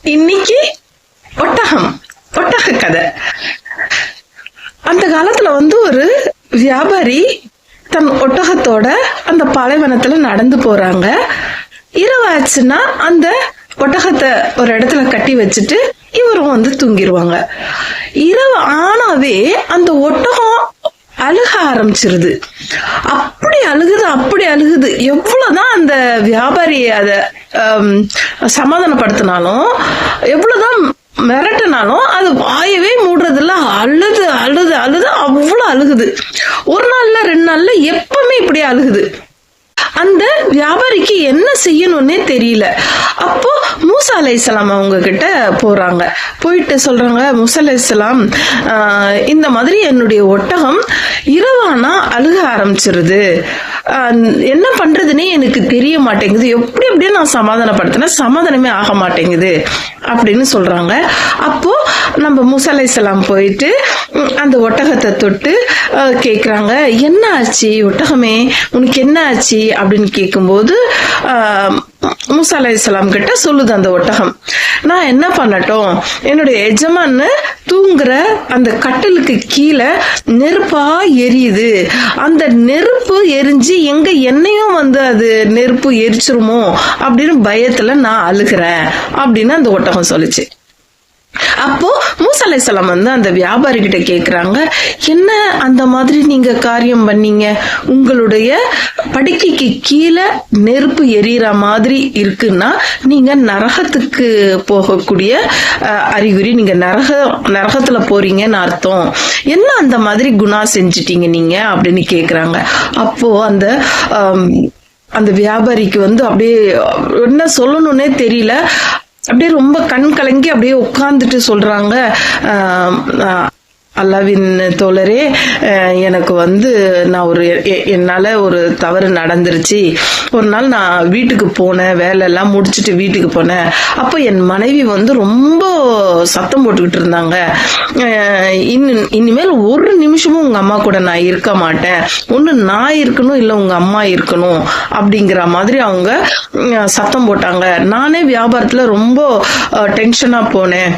இன்னைக்கு ஒட்டக கதை. அந்த காலத்துல ஒரு வியாபாரி தன் ஒட்டகத்தோட அந்த பாலைவனத்துல நடந்து போறாங்க. இரவாச்சுன்னா அந்த ஒட்டகத்தை ஒரு இடத்துல கட்டி வச்சுட்டு இவரும் தூங்கிடுவாங்க. இரவு ஆனாவே அந்த ஒட்டகம் அழுக ஆரம்பிச்சிருது. அப்படி அழுகுது. எவ்வளவுதான் அந்த வியாபாரி அத சமாதானப்படுத்தினாலும், எவ்வளவுதான் மிரட்டினாலும் அது வாயவே மூடுறதுல அழுது அவ்வளவு அழுகுது. ஒரு நாள்ல 2 நாள்ல எப்பவுமே இப்படி அழுகுது. அந்த வியாபாரிக்கு என்ன செய்யணும்னே தெரியல. அப்போ மூசா அலைஹிஸ்ஸலாம் அவங்க கிட்ட போறாங்க. போயிட்டு சொல்றாங்க, மூசா அலைஹிஸ்ஸலாம், இந்த மாதிரி என்னுடைய ஒட்டகம் இரவானா அழுக ஆரம்பிச்சிருது, என்ன பண்றதுன்னே எனக்கு தெரிய மாட்டேங்குது, எப்படியே நான் சமாதானப்படுத்தினா சமாதானமே ஆக மாட்டேங்குது அப்படின்னு சொல்றாங்க. அப்போ நம்ம மூசா அலைஹிஸ்ஸலாம் போயிட்டு அந்த ஒட்டகத்தை தொட்டு கேக்குறாங்க, என்ன ஆச்சு ஒட்டகமே, உனக்கு என்ன ஆச்சு அப்படின்னு கேட்கும்போது மூசா அலைஹிஸ்ஸலாம் கிட்ட சொல்லுது அந்த ஒட்டகம், நான் என்ன பண்ணட்டும், என்னுடைய எஜமான் தூங்குற அந்த கட்டிலுக்கு கீழே நெருப்பா எரியுது, அந்த நெருப்பு எரிஞ்சு எங்க என்னையும் அது நெருப்பு எரிச்சிருமோ அப்படின்னு பயத்துல நான் அழுகிறேன் அப்படின்னு அந்த ஒட்டகம் சொல்லுச்சு. அப்போ மூசா அலைஹிஸ்ஸலாம் அந்த வியாபாரி கிட்ட கேக்குறாங்க, என்ன அந்த மாதிரி நீங்க காரியம் பண்ணீங்க, உங்களுடைய படுக்கைக்கு கீழே நெருப்பு எரியற மாதிரி இருக்குன்னா நீங்க நரகத்துக்கு போகக்கூடிய அறிகுறி, நீங்க நரகத்துல போறீங்கன்னு அர்த்தம், என்ன அந்த மாதிரி குணா செஞ்சிட்டீங்க நீங்க அப்படின்னு கேக்குறாங்க. அப்போ அந்த வியாபாரிக்கு அப்படியே என்ன சொல்லணும்னே தெரியல. அப்படியே ரொம்ப கண் கலங்கி அப்படியே உட்கார்ந்துட்டு சொல்றாங்க, அல்லாவின் தோழரே, எனக்கு நான் என்னால ஒரு தவறு நடந்துருச்சு. ஒரு நாள் நான் வீட்டுக்கு போனேன், வேலை எல்லாம் முடிச்சுட்டு வீட்டுக்கு போனேன். அப்போ என் மனைவி ரொம்ப சத்தம் போட்டுக்கிட்டு இருந்தாங்க, இனிமேல் ஒரு நிமிஷமும் உங்க அம்மா கூட நான் இருக்க மாட்டேன், ஒண்ணு நான் இருக்கணும் இல்ல உங்க அம்மா இருக்கணும் அப்படிங்கிற மாதிரி அவங்க சத்தம் போட்டாங்க. நானே வியாபாரத்துல ரொம்ப டென்ஷனா போனேன்.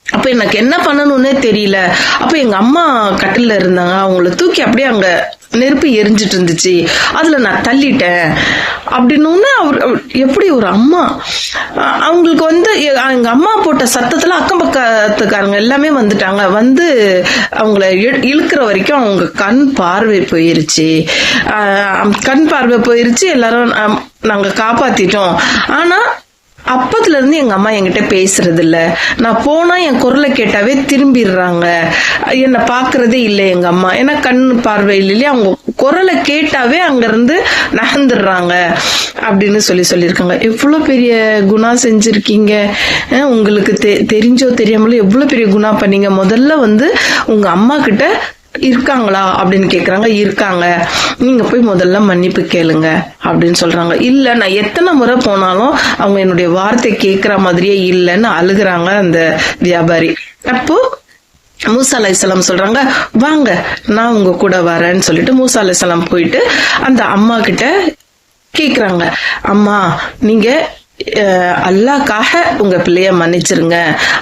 அப்ப எனக்கு என்ன பண்ணணும்னே தெரியல. அப்ப எங்க அம்மா கட்டில இருந்தாங்க, அவங்கள தூக்கி அப்படியே அங்க நெருப்பு எரிஞ்சிட்டு இருந்துச்சு, அதுல நான் தள்ளிட்டேன் அப்படின்னு. அவர் எப்படி ஒரு அம்மா, அவங்களுக்கு எங்க அம்மா போட்ட சத்தத்துல அக்கம் பக்கத்துக்காரங்க எல்லாமே வந்துட்டாங்க. அவங்கள இழுக்கிற வரைக்கும் அவங்க கண் பார்வை போயிருச்சு. எல்லாரும் நாங்க காப்பாத்திட்டோம். ஆனா அப்பத்துல இருந்து எங்க அம்மா என்கிட்ட பேசுறது இல்ல, நான் போனா என் குரலை கேட்டாவே திரும்பிடுறாங்க, என்ன பாக்குறதே இல்லை எங்க அம்மா, ஏன்னா கண் பார்வை இல்லையா, அவங்க குரலை கேட்டாவே அங்க இருந்து நகர்ந்துடுறாங்க அப்படின்னு சொல்லியிருக்காங்க. எவ்வளவு பெரிய குணா செஞ்சிருக்கீங்க, உங்களுக்கு தெரிஞ்சோ தெரியாமலோ எவ்வளவு பெரிய குணா பண்ணீங்க. முதல்ல உங்க அம்மா கிட்ட இருக்காங்களா அப்படின்னு கேக்குறாங்க. இருக்காங்க, நீங்க போய் முதல்ல மன்னிப்பு கேளுங்க அப்படின்னு சொல்றாங்க. இல்ல, நான் எத்தனை முறை போனாலும் அவங்க என்னுடைய வார்த்தை கேட்கிற மாதிரியே இல்லைன்னு அழுகுறாங்க அந்த வியாபாரி. அப்போ மூசா அலைஹிஸ்ஸலாம் சொல்றாங்க, வாங்க நான் உங்க கூட வரேன்னு சொல்லிட்டு மூசா அலைஹிஸ்ஸலாம் போயிட்டு அந்த அம்மா கிட்ட கேக்குறாங்க, அம்மா நீங்க அல்லாஹ்க்காக உங்க பிள்ளைய மன்னிச்சிருங்க,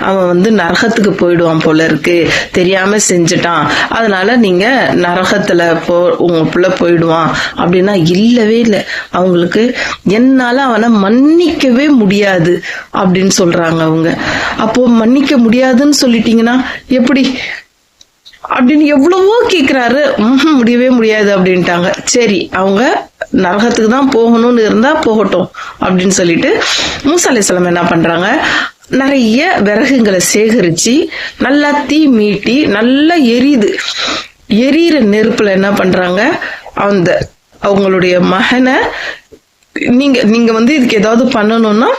அவன் நரகத்துக்கு போயிடுவான் போல இருக்கு, தெரியாம செஞ்சுட்டான், அதனால நீங்க நரகத்துல உங்க பிள்ளை போயிடுவான் அப்படின்னா. இல்லவே இல்லை, அவங்களுக்கு என்னால அவனை மன்னிக்கவே முடியாது அப்படின்னு சொல்றாங்க அவங்க. அப்போ மன்னிக்க முடியாதுன்னு சொல்லிட்டீங்கன்னா எப்படி அப்படின்னு எவ்வளவோ கேக்குறாரு. முடியவே முடியாது அப்படின்ட்டாங்க. சரி, அவங்க நரகத்துக்கு தான் போகணும்னு இருந்தா போகட்டும் அப்படின்னு சொல்லிட்டு மூசா அலைஹிஸ்ஸலாம் என்ன பண்றாங்க, நிறைய விறகுங்களை சேகரிச்சு நல்லா தீ மீட்டி நல்லா எரியிற நெருப்புல என்ன பண்றாங்க, அவங்களுடைய மகனை, நீங்க இதுக்கு ஏதாவது பண்ணணும்னா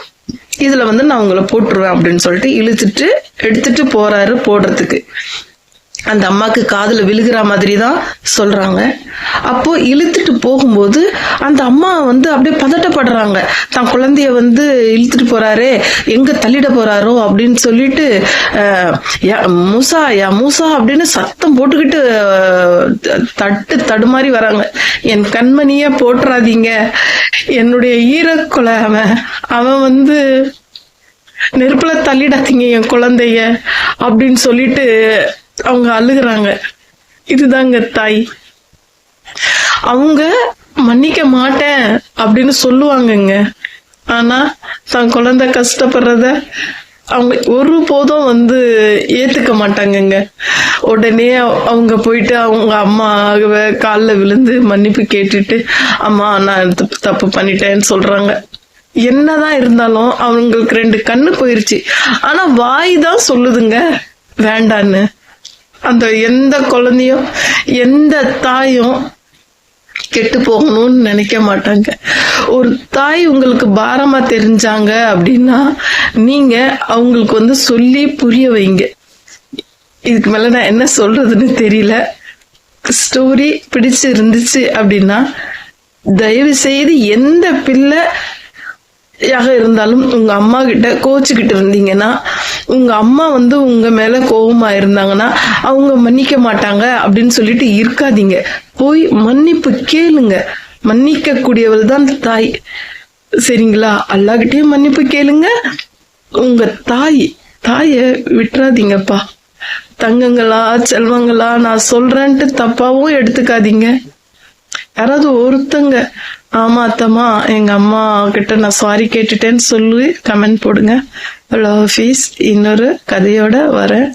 இதுல நான் உங்களை போட்டுருவேன் அப்படின்னு சொல்லிட்டு இழுத்துட்டு எடுத்துட்டு போறாரு போடுறதுக்கு. அந்த அம்மாக்கு காதுல விழுகிற மாதிரி தான் சொல்றாங்க. அப்போ இழுத்துட்டு போகும்போது அந்த அம்மா அப்படியே பதட்டப்படுறாங்க, தன் குழந்தைய இழுத்துட்டு போறாரு, எங்க தள்ளிட போறாரோ அப்படின்னு சொல்லிட்டு மூசா அப்படின்னு சத்தம் போட்டுக்கிட்டு தடுமாறி வராங்க. என் கண்மணிய போட்டுறாதீங்க, என்னுடைய ஈரக்குலை, அவன் நெருப்புல தள்ளிடாதீங்க என் குழந்தைய அப்படின்னு சொல்லிட்டு அவங்க அழுகுறாங்க. இதுதாங்க தாய். அவங்க மன்னிக்க மாட்டேன் அப்படின்னு சொல்லுவாங்கங்க. ஆனா தன் குழந்தை கஷ்டப்படுறத அவங்க ஒருபோதும் ஏத்துக்க மாட்டாங்கங்க. உடனே அவங்க போயிட்டு அவங்க அம்மா காலில் விழுந்து மன்னிப்பு கேட்டுட்டு, அம்மா நான் தப்பு பண்ணிட்டேன்னு சொல்றாங்க. என்னதான் இருந்தாலும் அவங்களுக்கு 2 கண்ணு போயிருச்சு. ஆனா வாய் தான் சொல்லுதுங்க வேண்டான்னு. அந்த எந்த குழந்தையும் எந்த தாயும் கெட்டு போகணும்னு நினைக்க மாட்டாங்க. ஒரு தாய் உங்களுக்கு பாரமா தெரிஞ்சாங்க அப்படின்னா நீங்க அவங்களுக்கு சொல்லி புரிய வைங்க. இதுக்கு மேல நான் என்ன சொல்றதுன்னு தெரியல. ஸ்டோரி பிடிச்சு இருந்துச்சு அப்படின்னா தயவு செய்து எந்த பிள்ளையாக இருந்தாலும் உங்க அம்மா கிட்ட கோச்சுக்கிட்டு இருந்தீங்கன்னா, உங்க அம்மா உங்க மேல கோபமா இருந்தாங்கன்னா அவங்க மன்னிக்க மாட்டாங்க அப்படின்னு சொல்லிட்டு இருக்காதீங்க. போய் மன்னிப்பு கேளுங்க. மன்னிக்க கூடியவள் தான் தாய். சரிங்களா? அல்லாஹ்கிட்டயும் மன்னிப்பு கேளுங்க. உங்க தாய விட்டுறாதீங்கப்பா. தங்கங்களா செல்வங்களா நான் சொல்றேன்ட்டு தப்பாவும் எடுத்துக்காதீங்க. யாராவது ஒருத்தங்க, ஆமா அத்தம்மா எங்க அம்மா கிட்ட நான் சாரி கேட்டுட்டேன்னு சொல்லி கமெண்ட் போடுங்க. அல்லாஹ் ஹாஃபிஸ். இன்னொரு கதையோட வரேன்.